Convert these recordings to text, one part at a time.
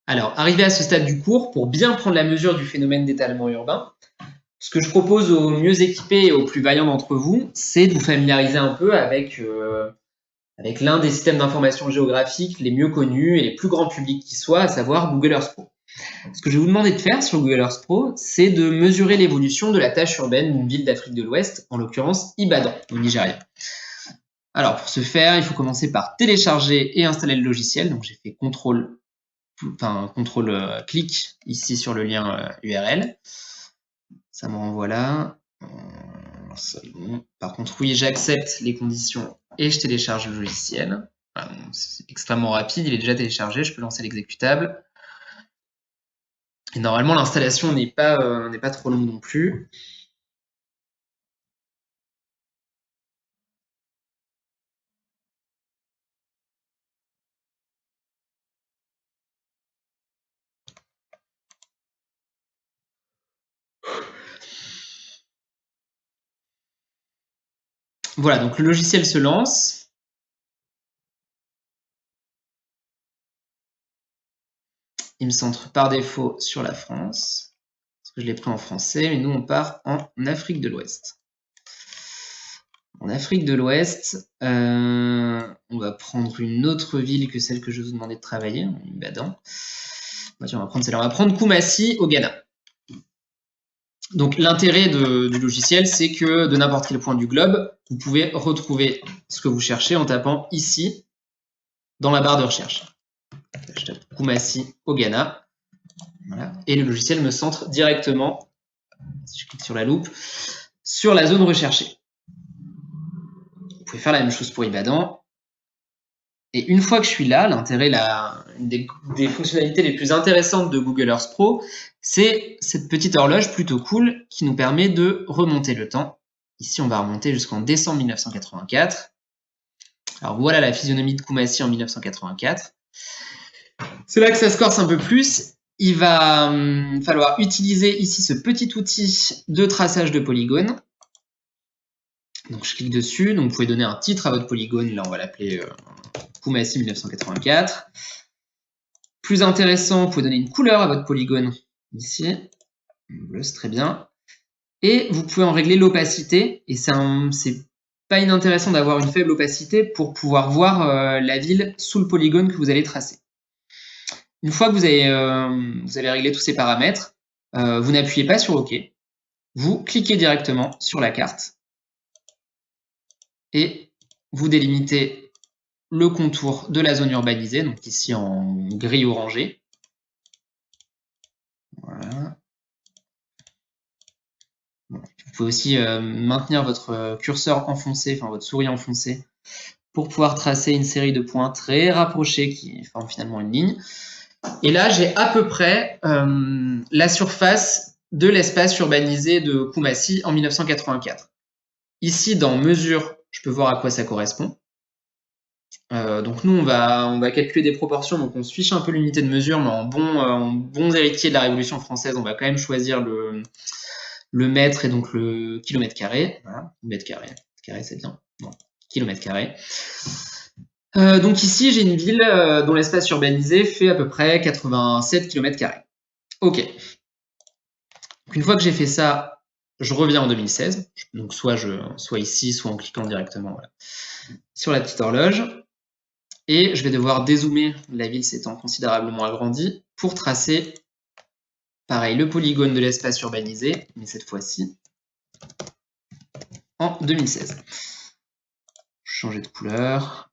Alors, arrivé à ce stade du cours, pour bien prendre la mesure du phénomène d'étalement urbain, ce que je propose aux mieux équipés et aux plus vaillants d'entre vous, c'est de vous familiariser un peu avec l'un des systèmes d'information géographique les mieux connus et les plus grands publics qui soient, à savoir Google Earth Pro. Ce que je vais vous demander de faire sur Google Earth Pro, c'est de mesurer l'évolution de la tache urbaine d'une ville d'Afrique de l'Ouest, en l'occurrence Ibadan, au Nigeria. Alors, pour ce faire, il faut commencer par télécharger et installer le logiciel. Donc, j'ai fait CTRL clic ici sur le lien URL. Ça me renvoie là. C'est bon. Par contre, oui, j'accepte les conditions et je télécharge le logiciel. C'est extrêmement rapide, il est déjà téléchargé, je peux lancer l'exécutable. Et normalement, l'installation n'est pas trop longue non plus. Voilà, donc le logiciel se lance. Il me centre par défaut sur la France, parce que je l'ai pris en français, mais nous on part en Afrique de l'Ouest. En Afrique de l'Ouest, on va prendre une autre ville que celle que je vous demandais de travailler, Ibadan. On va prendre celle-là, on va prendre Koumassi au Ghana. Donc l'intérêt du logiciel, c'est que de n'importe quel point du globe, vous pouvez retrouver ce que vous cherchez en tapant ici, dans la barre de recherche. Je tape Koumassi au Ghana. Voilà. Et le logiciel me centre directement, si je clique sur la loupe, sur la zone recherchée. Vous pouvez faire la même chose pour Ibadan. Et une fois que je suis là, l'intérêt, une des fonctionnalités les plus intéressantes de Google Earth Pro, c'est cette petite horloge plutôt cool qui nous permet de remonter le temps. Ici, on va remonter jusqu'en décembre 1984. Alors voilà la physionomie de Koumassi en 1984. C'est là que ça se corse un peu plus. Il va falloir utiliser ici ce petit outil de traçage de polygones. Donc je clique dessus, donc vous pouvez donner un titre à votre polygone, là on va l'appeler Koumassi 1984. Plus intéressant, vous pouvez donner une couleur à votre polygone, ici, bleu c'est très bien. Et vous pouvez en régler l'opacité, et c'est pas inintéressant d'avoir une faible opacité pour pouvoir voir la ville sous le polygone que vous allez tracer. Une fois que vous avez réglé tous ces paramètres, vous n'appuyez pas sur OK, vous cliquez directement sur la carte, et vous délimitez le contour de la zone urbanisée, donc ici en gris orangé. Voilà. Vous pouvez aussi maintenir votre curseur enfoncé, enfin votre souris enfoncée, pour pouvoir tracer une série de points très rapprochés qui forment finalement une ligne. Et là, j'ai à peu près la surface de l'espace urbanisé de Koumassi en 1984. Ici, dans mesure, je peux voir à quoi ça correspond. Donc nous, on va calculer des proportions, donc on se fiche un peu l'unité de mesure, mais en bons héritiers de la Révolution française, on va quand même choisir le mètre et donc le kilomètre carré. Voilà, mètre carré c'est bien. Bon, kilomètre carré. Donc ici, j'ai une ville dont l'espace urbanisé fait à peu près 87 km². Ok. Donc une fois que j'ai fait ça, je reviens en 2016. Donc soit ici, soit en cliquant directement voilà, sur la petite horloge. Et je vais devoir dézoomer, la ville s'étant considérablement agrandie, pour tracer, pareil, le polygone de l'espace urbanisé, mais cette fois-ci en 2016. Changer de couleur.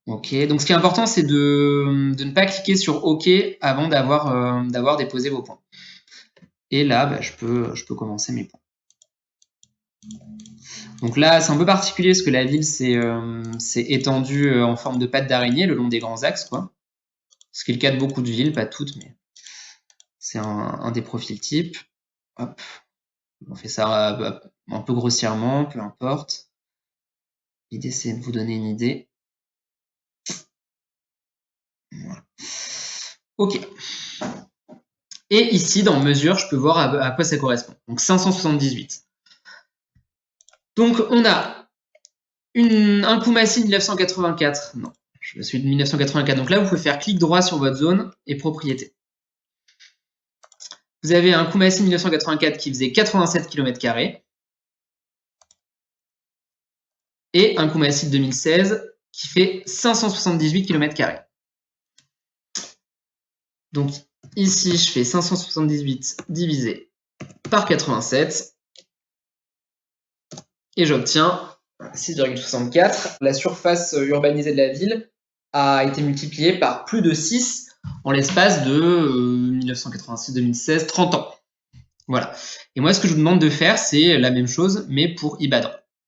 Ok, donc ce qui est important, c'est de ne pas cliquer sur OK avant d'avoir déposé vos points. Et là, bah, je peux commencer mes points. Donc là, c'est un peu particulier parce que la ville s'est étendue en forme de patte d'araignée le long des grands axes, quoi. Ce qui est le cas de beaucoup de villes, pas toutes, mais c'est un des profils types. Hop. On fait ça un peu grossièrement, peu importe. L'idée, c'est de vous donner une idée. Voilà. Ok. Et ici, dans mesure, je peux voir à quoi ça correspond. Donc 578. Donc on a un Koumassi 1984. Non, Je suis de 1984. Donc là, vous pouvez faire clic droit sur votre zone et propriété. Vous avez un Kumasi 1984 qui faisait 87 km² et un Kumasi 2016 qui fait 578 km². Donc ici, je fais 578 divisé par 87 et j'obtiens 6,64. La surface urbanisée de la ville a été multipliée par plus de 6 en l'espace de 1986-2016, 30 ans. Voilà. Et moi, ce que je vous demande de faire, c'est la même chose, mais pour Ibadan.